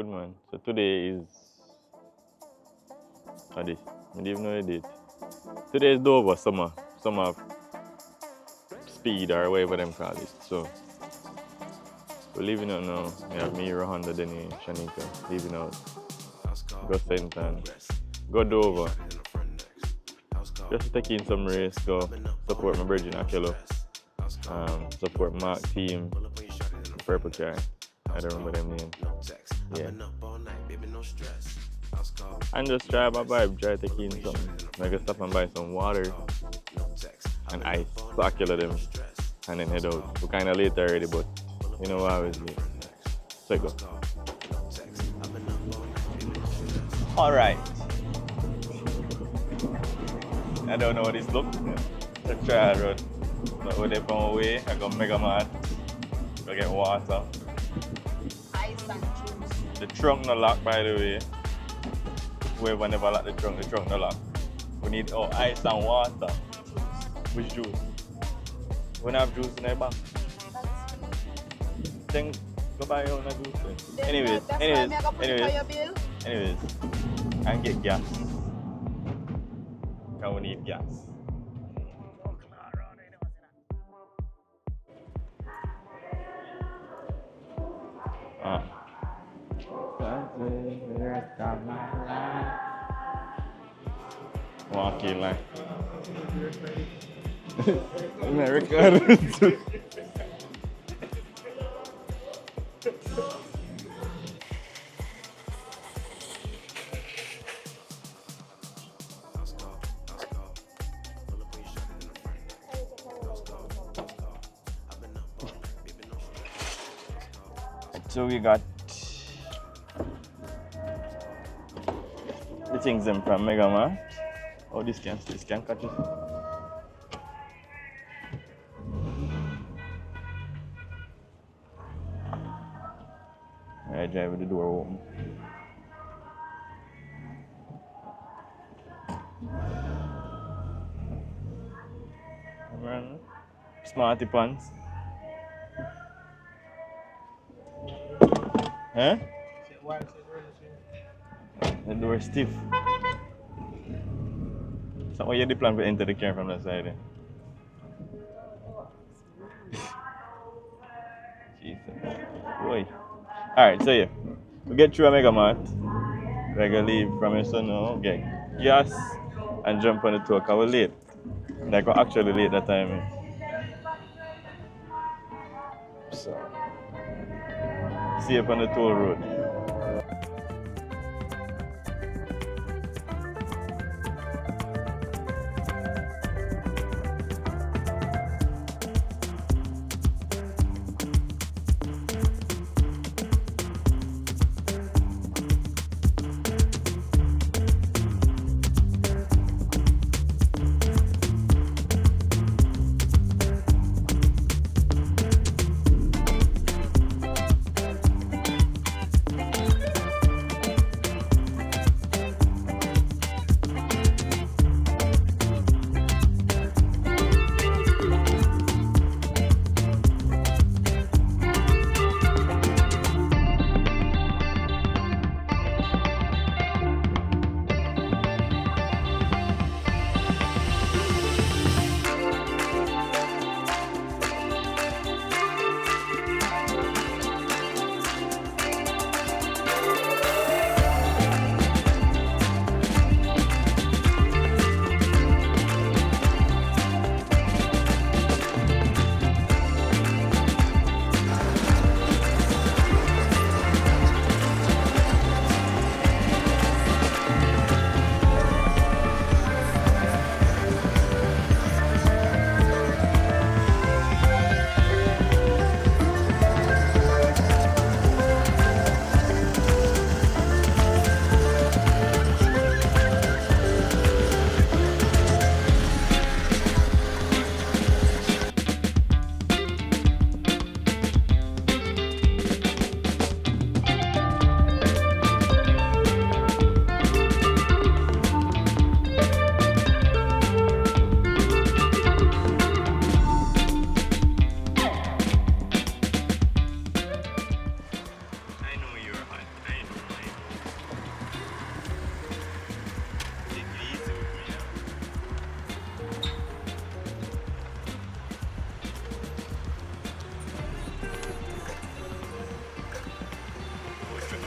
good, man. So today is... I didn't even know the date. Today is Dover summer speed or whatever them call it. So we're leaving out now. We have me, Rohanda, Denny, Shanika leaving out. Go St. and go Dover. Just to take in some race, go support my Virgin Akelo. Support Mark team, Purple Car. I don't remember them name. Yeah. And just try my vibe, try to take in something. I can stop and buy some water and ice. So I kill them and then head out. We're kinda late already, but you know what I always do. So go. Alright. I don't know what this looks. Let's try a run. But when they come away, I go mega mad. Go get water. Ice and juice. The trunk no lock, by the way. Whoever never lock the trunk no lock. We need ice and water. Which juice? We don't have juice in our bank. Then go buy your own juice. Anyways, and get gas. Because we need gas. Walking like America. So we got the things them from Mega Man. Oh, this can catch it. I drive with the door open. Run. Smarty pants. Huh? The door is stiff. So what you the plan to enter the car from that side? Jesus. Boy. Alright, so yeah. We get through a Mega Mart. We're gonna leave from here so now, get gas and jump on the tour because we're late. Like we're actually late that time. So see you up on the toll road.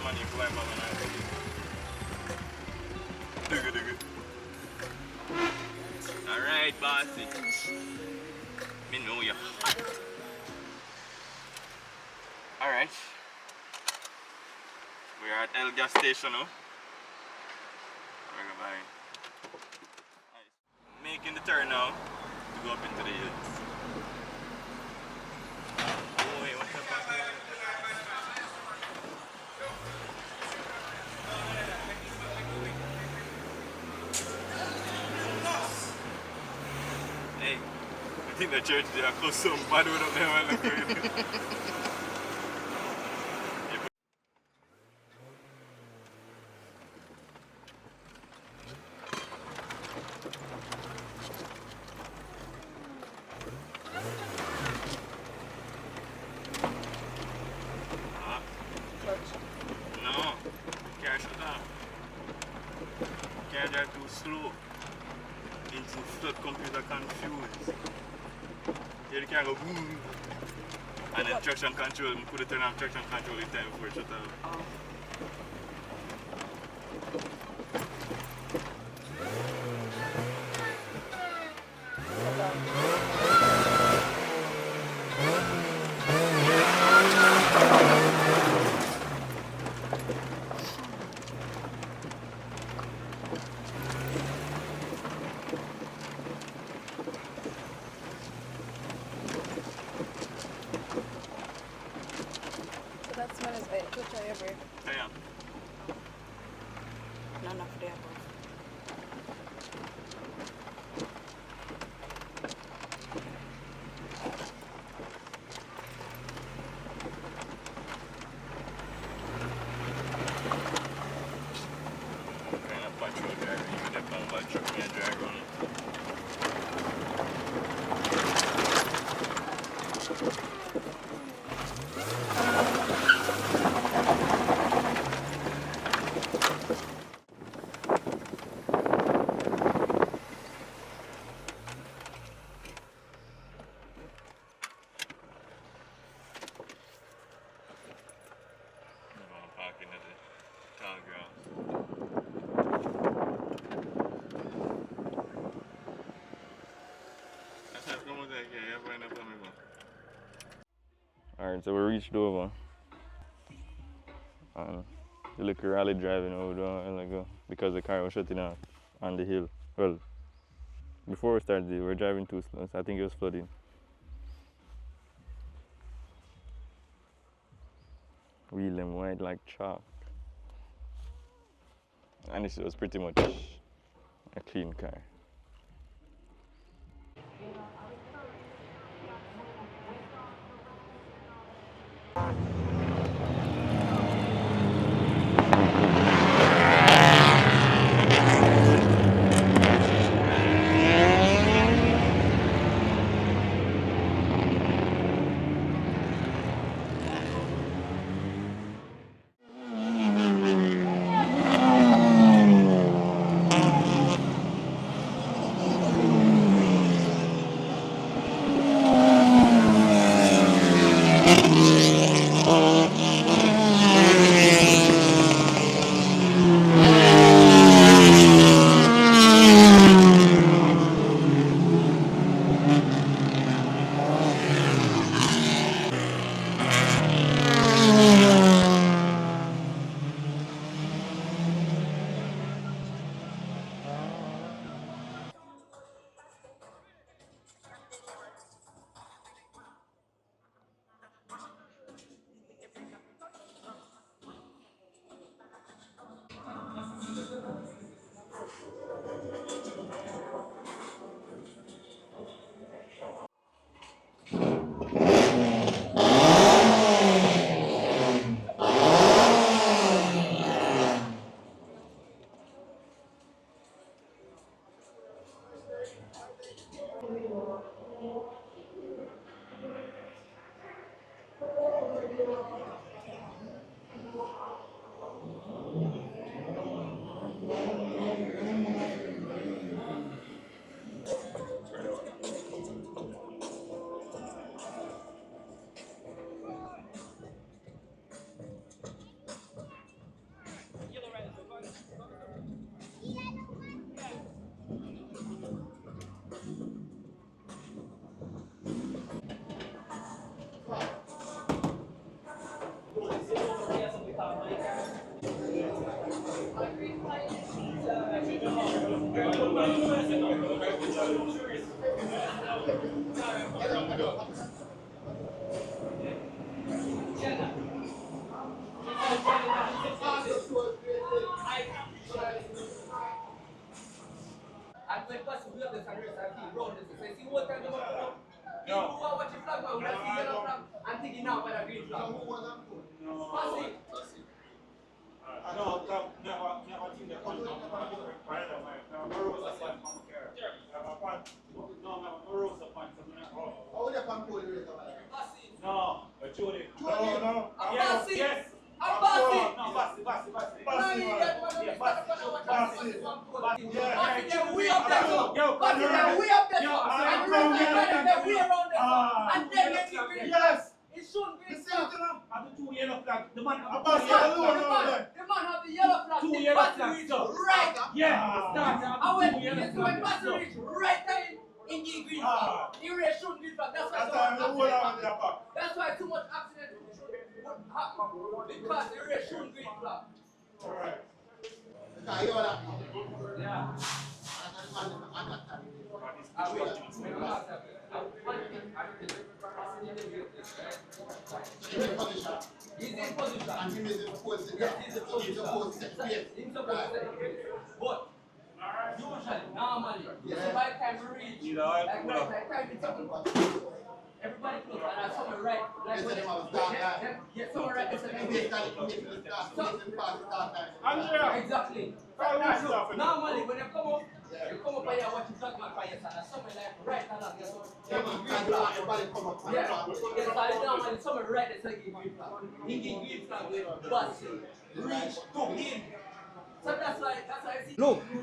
man, you fly man, Digga, digga. Alright, bossy. Me know you hot. Alright. We are at El gas station now. We're gonna buy. Making the turn now to go up into the hills. Oh wait, what's up back there? Hey, I think the church they are close some bad one up there, man. No, can't shut down. Can't drive too slow. Engine flood, computer confused. Here you can go boom. And then traction control, you could turn off traction control in time before it shut off. That's when it's like, which I ever. Yeah. None of the above. Kind of patrol driver, even if I'm about truck me a drive on it. I'm gonna park into the tall grass. Alright, so we reached Dover. And the little rally driving over there and like because the car was shutting off on the hill. Well, before we started, we were driving too slow, so I think it was flooding. Wheel them white like chalk. And this was pretty much a clean car.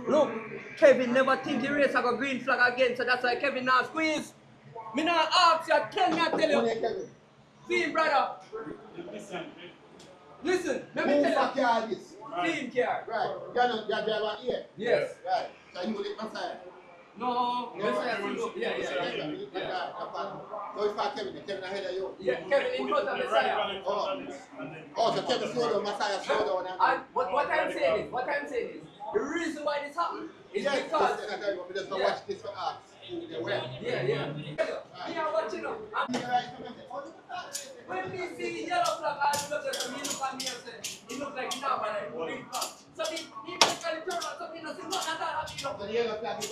Look, Kevin never think the race I got green flag again, so that's why Kevin now squeeze. Me now ask you, tell me I tell you. See, brother. Listen, let me tell you. Team car. Right. You're driver here. Yes. Right. So you will hit Messiah. No, Messiah still look. Yeah. So it's for Kevin ahead of you. Yeah, Kevin in front of Messiah. Oh, so Kevin slow down, Messiah slow down. What I'm saying is, the reason why this happened is because. We just watch this for us. Yeah. Me are watching up. When we see yellow flag, I look at him, he look at me and say, he look like nobody, green flag. So he basically turn on something and say, not at all, you know. So the yellow flag is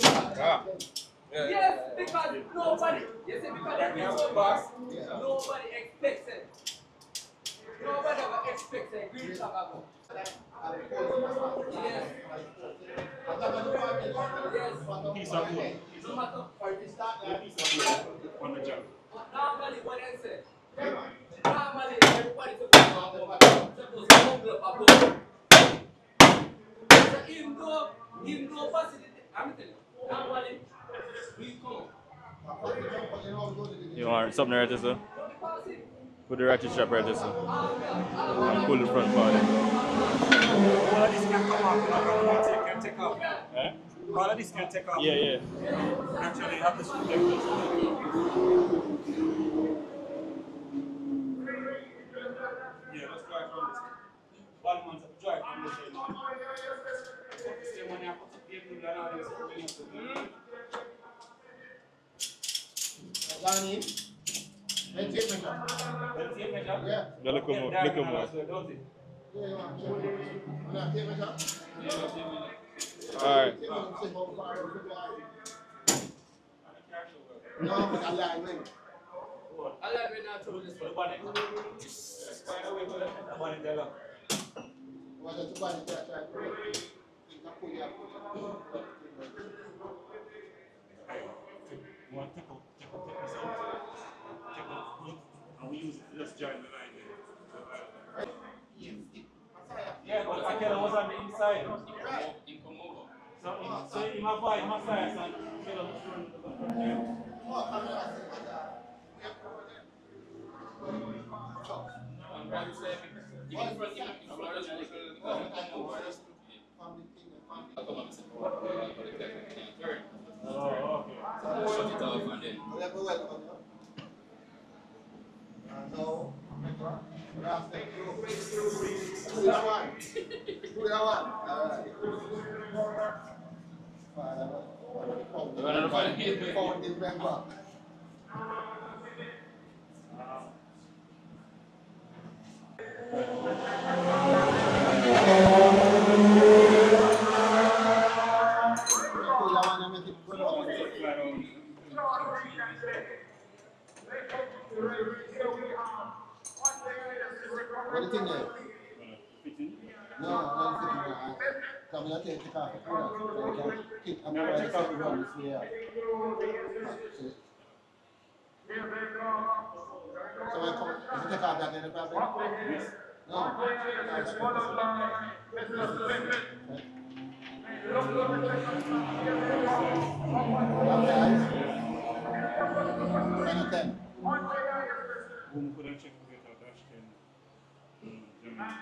Yes, because nobody, you see, because they're being so fast, nobody expects it. Nobody ever expects a green flag go. Yes. Piece of wood. No matter. On the job. Normally, what I say, normally everybody supposed to humble up a boat. So even though facility, I'm telling you, normally we come. You want something right there, sir? Put the ratchet strap right there, sir. And pull the front part in. All of this can come off. Can take off. Eh? All of this can take off. Yeah. Actually, you have to screw them. Yeah, let's drive from this. 1 month of drive from this. Stay when you put the people and all this. Danny, let's take measure. Yeah. Yeah, look at more. Yeah, you want to take measure? Alright. No, but I like him. I like when I told this one. What is the body that I put? You want to take this out? And we use it, just join the line there. Yeah, but Akela was on the inside. So you have five Messiahs and Akela was running the front. Oh, okay. Shut it off and then. No. Do that one. Alright. Phone is back up. What do you think there? No, I'm not fitting. I'm going to take off the cooler. I'm going to take off the run this way. So I come, if you take off that, then the problem? Whom could I check to get a dash 10? Germany.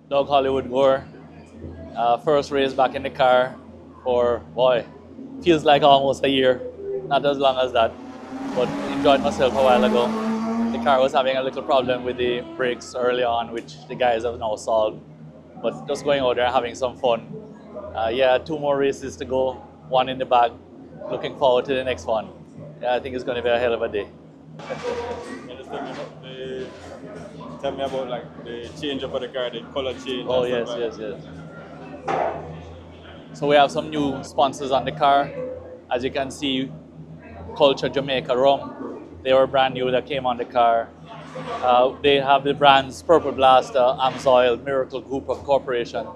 Doug Hollywood Gore. First race back in the car for, boy, feels like almost a year. Not as long as that, but enjoyed myself a while ago. The car was having a little problem with the brakes early on, which the guys have now solved. But just going out there and having some fun. Yeah, 2 more races to go, 1 in the bag. Looking forward to the next one. Yeah, I think it's going to be a hell of a day. Tell me about like the change up of the car, the color change. Oh yes, yes, yes. So we have some new sponsors on the car. As you can see, Culture Jamaica Rum. They were brand new that came on the car. They have the brands Purple Blaster, Amsoil, Miracle Group of Corporation,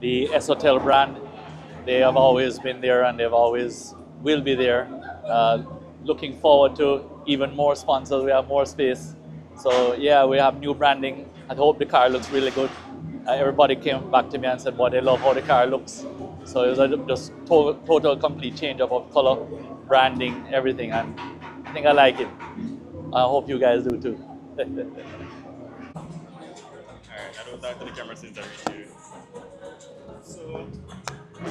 the Esotel brand. They have always been there and they've always will be there. Looking forward to even more sponsors. We have more space. So yeah, we have new branding. I hope the car looks really good. Everybody came back to me and said, "Boy, they love how the car looks." So it was just total complete change of color, branding, everything, and I think I like it. I hope you guys do too. Alright, I don't talk to the camera since I reached here. So, I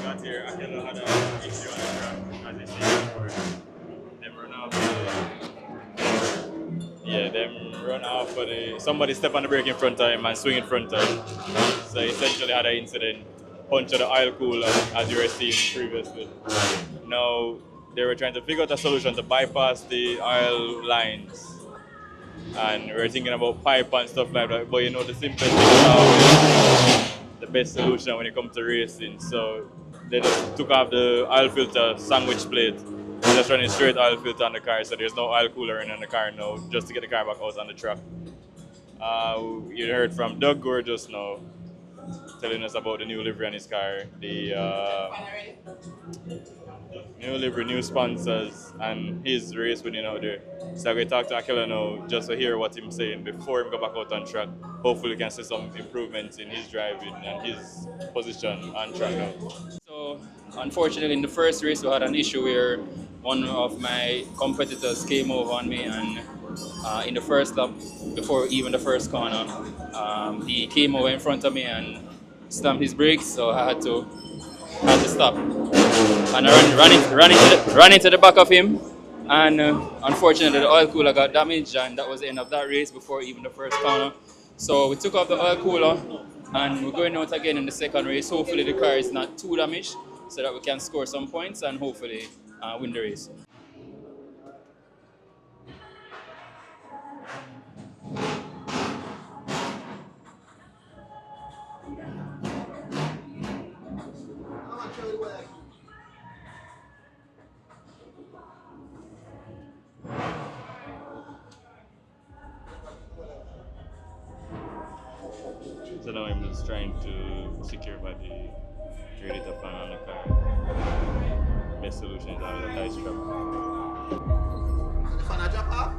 got here, Akela had an issue on the track, as they say before. Them run off for somebody step on the brake in front of him and swing in front of him. So essentially had an incident, puncture the oil cooler as you were seeing previously. Now they were trying to figure out a solution to bypass the oil lines. And we were thinking about pipe and stuff like that, but you know the simplest thing is always the best solution when it comes to racing. So they just took off the oil filter sandwich plate. They're just running straight oil filter on the car, so there's no oil cooler in the car now, just to get the car back out on the track. You heard from Doug Gore just now, telling us about the new livery on his car, the new livery, new sponsors, and his race winning out there. So I'm going to talk to Akela now just to hear what he's saying before he go back out on track. Hopefully we can see some improvements in his driving and his position on track now. So, unfortunately, in the first race, we had an issue where one of my competitors came over on me, and in the first lap, before even the first corner, he came over in front of me and stamped his brakes, so I had to stop. And I ran into the back of him, and unfortunately, the oil cooler got damaged, and that was the end of that race before even the first corner. So we took off the oil cooler, and we're going out again in the second race. Hopefully the car is not too damaged, so that we can score some points and hopefully win the race. So now I'm just trying to secure body, radiator fan on the car. Best solution is having a tie strap. The fan a drop off?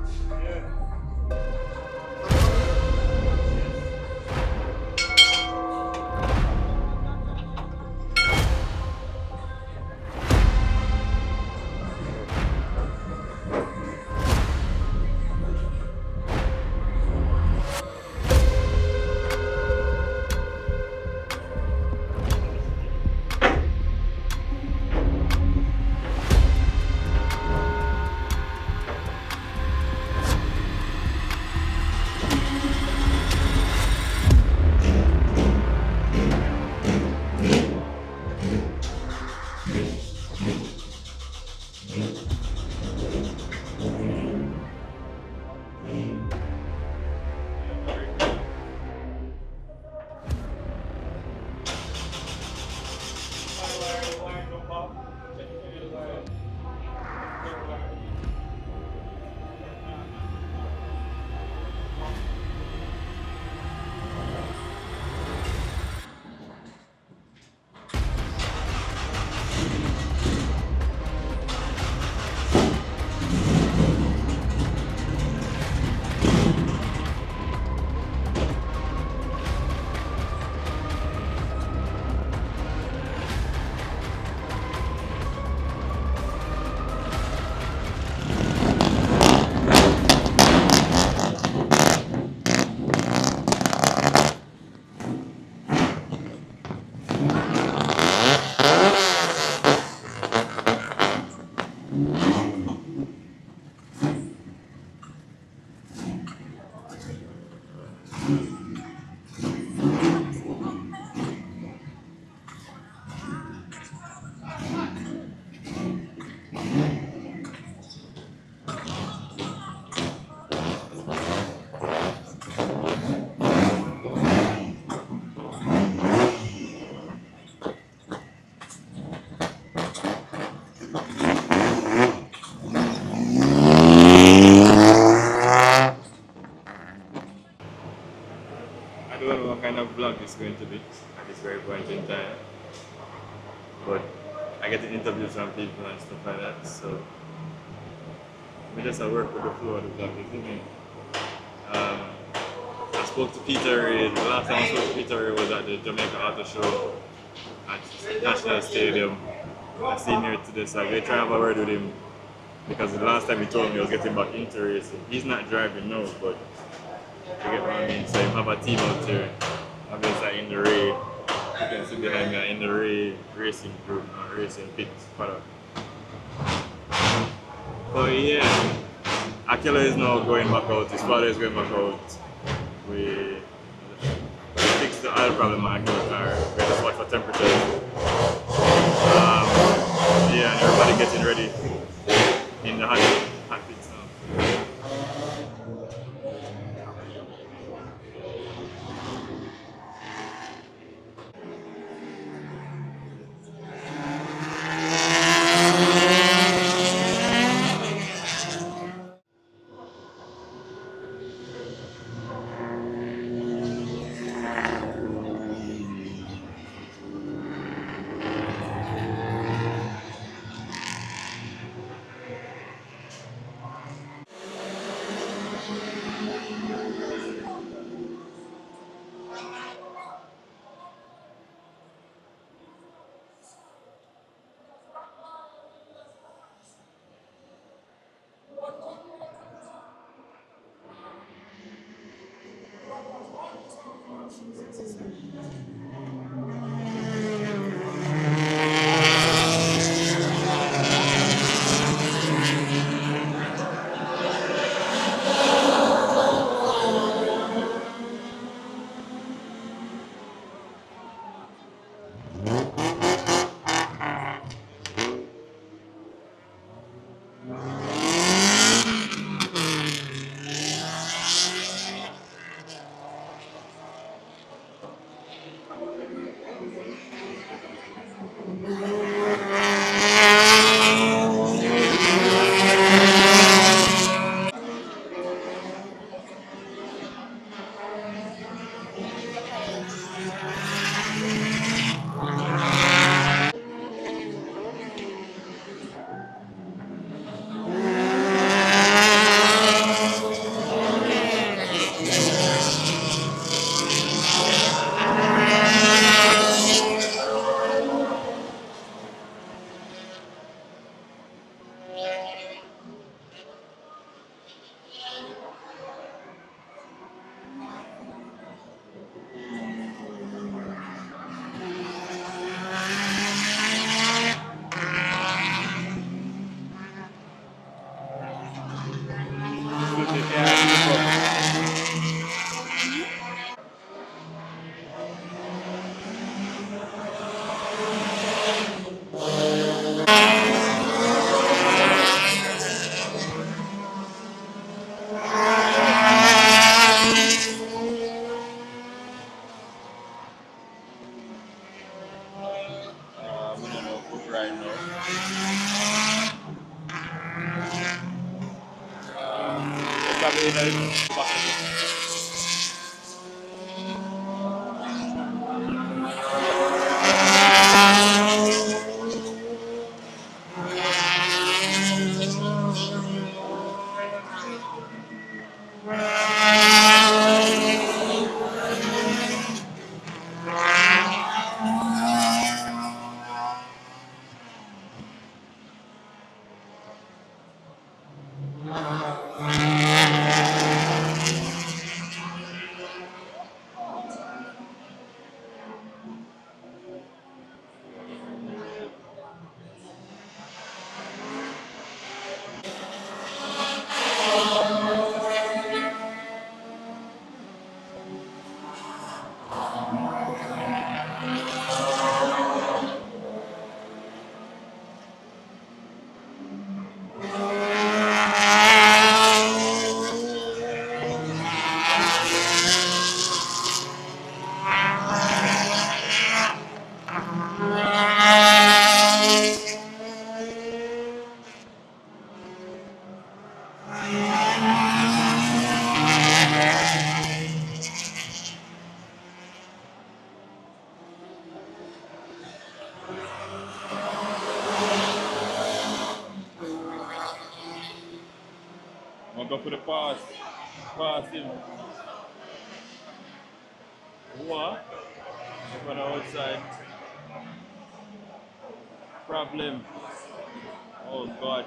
I don't know what kind of vlog it's going to be at this very point in time, but I get to interview some people and stuff like that, so we just work with the flow of the vlog, you feel me? I spoke to Peter Ray. The last time I spoke to Peter Ray was at the Jamaica Auto Show at National Stadium. I seen here today, so I'm going to try and have a word with him because the last time he told me he was getting back into racing. He's not driving now, but you get what I mean? So you have a team out there. Obviously in the Ray. You can see behind me in the Ray racing group, racing pit paddock. But yeah, Akela is now going back out. His father is going back out. We fixed the oil problem on Akela's car. We just watch for temperature. Yeah, and everybody getting ready in the hot pits now. outside. I'm gonna go for the pass. Pass him. What? Up on the outside. Problem. Oh God.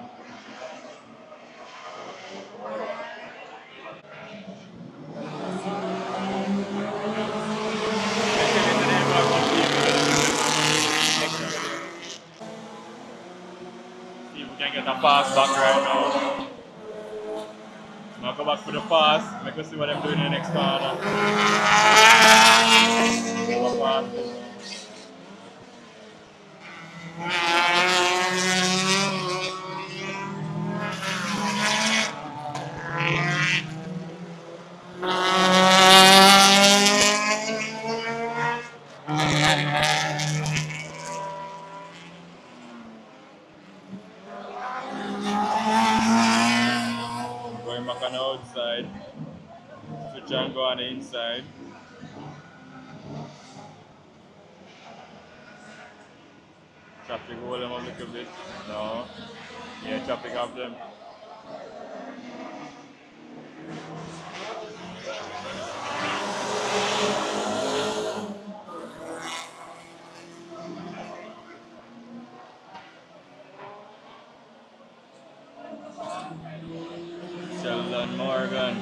See if we can get a pass back right now. I'm gonna go back for the pass. Make us see what I'm doing in the next corner. Go pass. Going back on the outside. Switch and go on the inside. Traffic hold them a little bit. No. Yeah, traffic have them. Sheldon Morgan.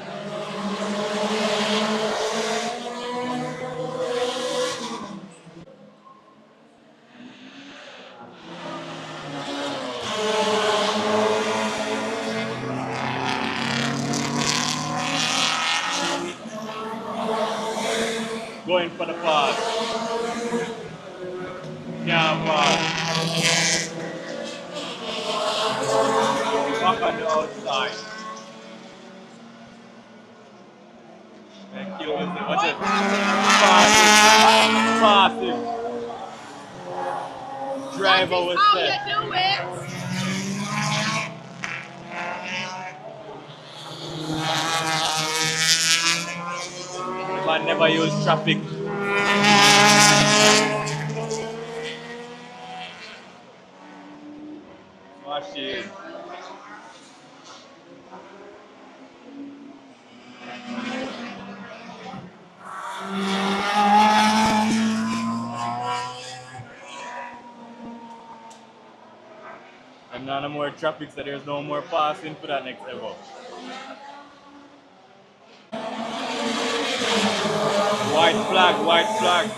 Going for the pass. Yeah, pass. Back on the outside. Thank you. What's it? Pass him. Driver was set. How you do it? Man never use traffic. Machine. And none more traffic, so there's no more passing for that next level. White flag, white flag.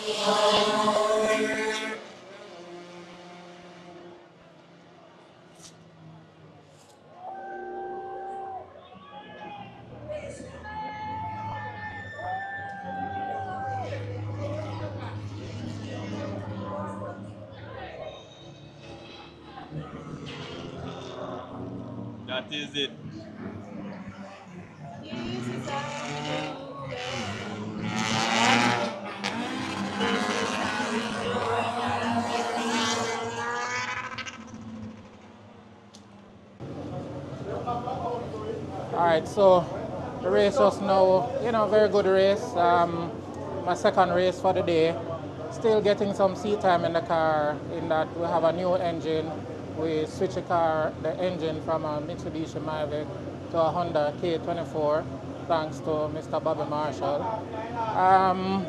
That is it. All right, so the race was now, very good race. My second race for the day. Still getting some seat time in the car in that we have a new engine. We switched the engine from a Mitsubishi Mavic to a Honda K24 thanks to Mr. Bobby Marshall.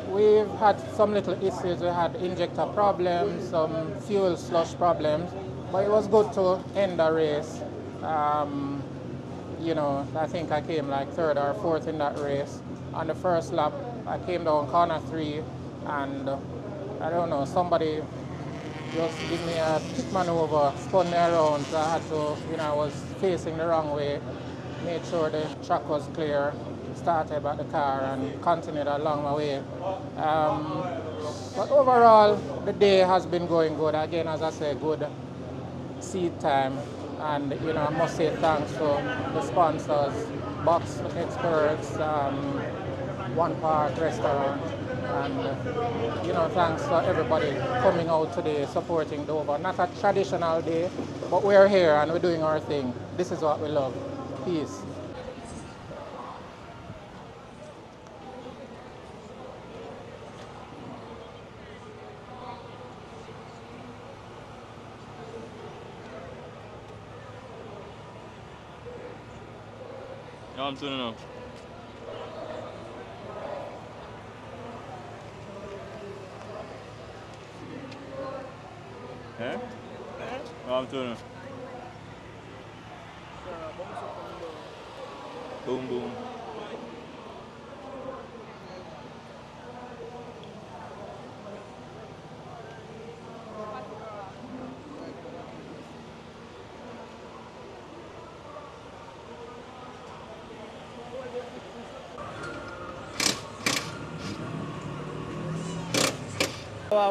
We've had some little issues. We had injector problems, some fuel slush problems, but it was good to end the race. I think I came like third or fourth in that race. On the first lap, I came down corner 3, and I don't know, somebody just give me a kick maneuver, spun me around, so I had to, I was facing the wrong way, made sure the track was clear, started back the car and continued along my way. But overall, the day has been going good. Again, as I say, good seat time. And I must say thanks to the sponsors, Box Experts, One Park Restaurant, and thanks for everybody coming out today supporting Dover. Not a traditional day, but we're here and we're doing our thing. This is what we love. Peace. No, I'm tuning up. Eh? No, I'm tuning up. Boom, boom.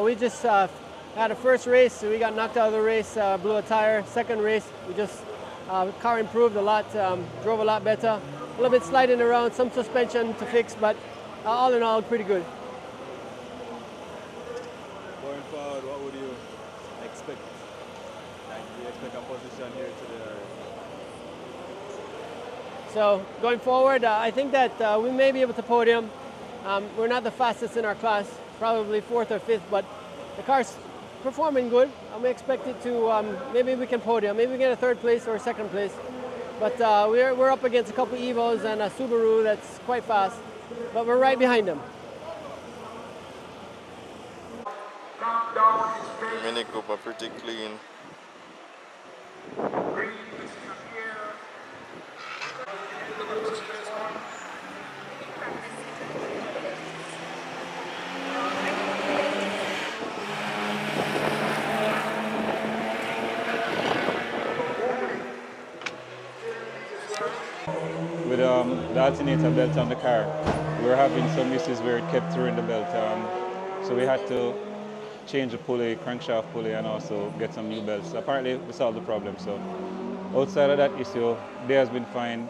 We just had a first race, so we got knocked out of the race, blew a tire. Second race, we just, car improved a lot, drove a lot better. A little bit sliding around, some suspension to fix, but all in all, pretty good. Going forward, what would you expect? Like, do you expect a position here today? So going forward, I think that we may be able to podium. We're not the fastest in our class, probably 4th or 5th, but the car's performing good. We expect it to, maybe we can podium, maybe we get a 3rd place or a 2nd place. But we're up against a couple Evos and a Subaru that's quite fast, but we're right behind them. Mini Cooper pretty clean. With the alternator belt on the car, we were having some issues where it kept throwing the belt. So we had to change the pulley, crankshaft pulley, and also get some new belts. Apparently, we solved the problem. So outside of that issue, day has been fine.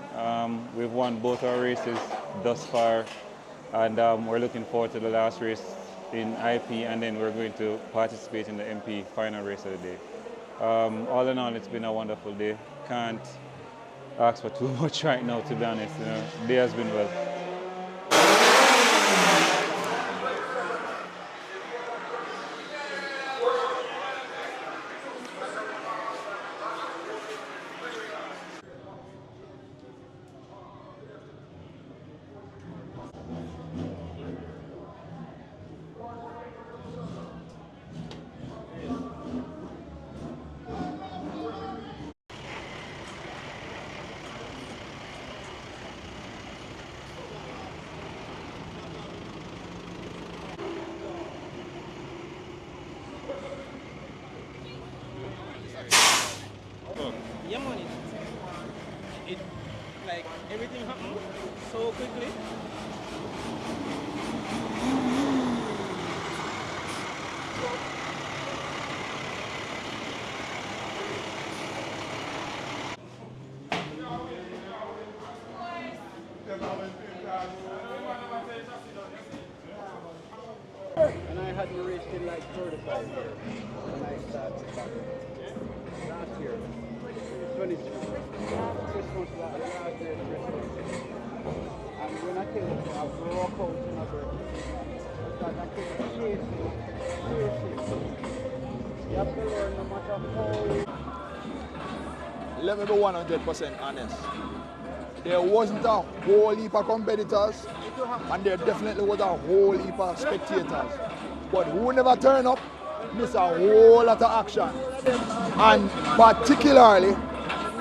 We've won both our races thus far, and we're looking forward to the last race in IP, and then we're going to participate in the MP final race of the day. All in all, it's been a wonderful day. Can't ask for too much right now, to be honest. The day has been well. been racing like 35 years when I started back last year. 23. Christmas last year, Christmas. And when I tell you, I broke out in a birthday. Because I kept chasing. You have to learn no matter how. Let me be 100% honest. There wasn't a whole heap of competitors, and there definitely was a whole heap of spectators. But who never turned up, missed a whole lot of action. And particularly,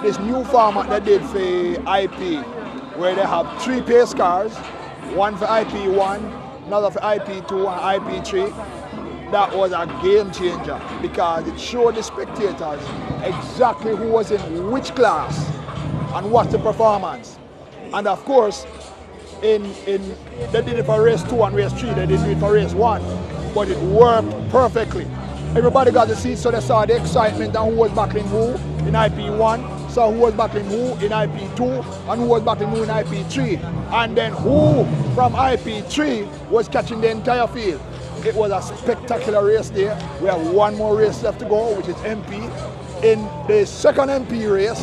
this new format they did for IP, where they have 3 pace cars, one for IP1, another for IP2 and IP3. That was a game changer because it showed the spectators exactly who was in which class and what's the performance. And of course, they did it for race 2 and race 3, they didn't do it for race 1, but it worked perfectly. Everybody got to see, so they saw the excitement and who was battling who in IP1, saw who was battling who in IP2, and who was battling who in IP3. And then who from IP3 was catching the entire field. It was a spectacular race there. We have one more race left to go, which is MP. In the second MP race,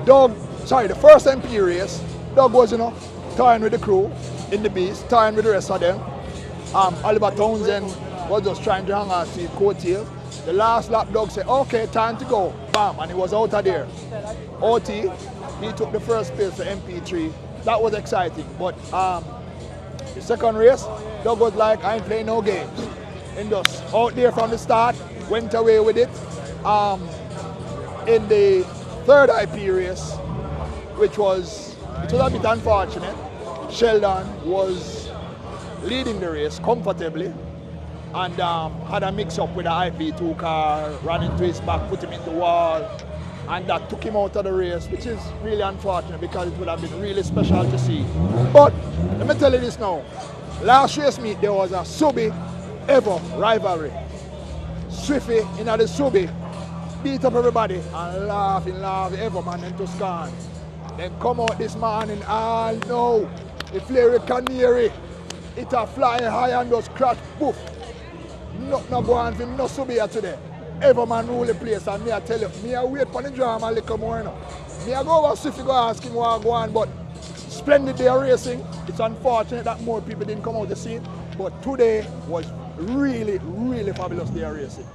the first MP race, Doug was, tying with the crew in the beast, tying with the rest of them. Oliver Townsend was just trying to hang on to his coattails. The last lap, Doug said, okay, time to go. Bam, and he was out of there. OT, he took the first place for MP3. That was exciting, but the second race, Doug was like, I ain't playing no games. And just out there from the start, went away with it. In the third IP race, which was a bit unfortunate, Sheldon was leading the race comfortably and had a mix-up with the IP2 car, ran into his back, put him in the wall, and that took him out of the race, which is really unfortunate because it would have been really special to see. But let me tell you this now. Last race meet, there was a Subi Ever rivalry. Swiffy in the Subi beat up everybody and laugh Everman and Tuscan. Then come out this morning and no, the Flary Canary, it a fly high and just crash, poof. Nothing no go on for me, no Subi here today. Everman rule the place and me I tell you, me I wait for the drama a little more now. Me I go over Swiffy go ask him what go on, but splendid day of racing. It's unfortunate that more people didn't come out to see it, but today was really, really fabulous day of racing.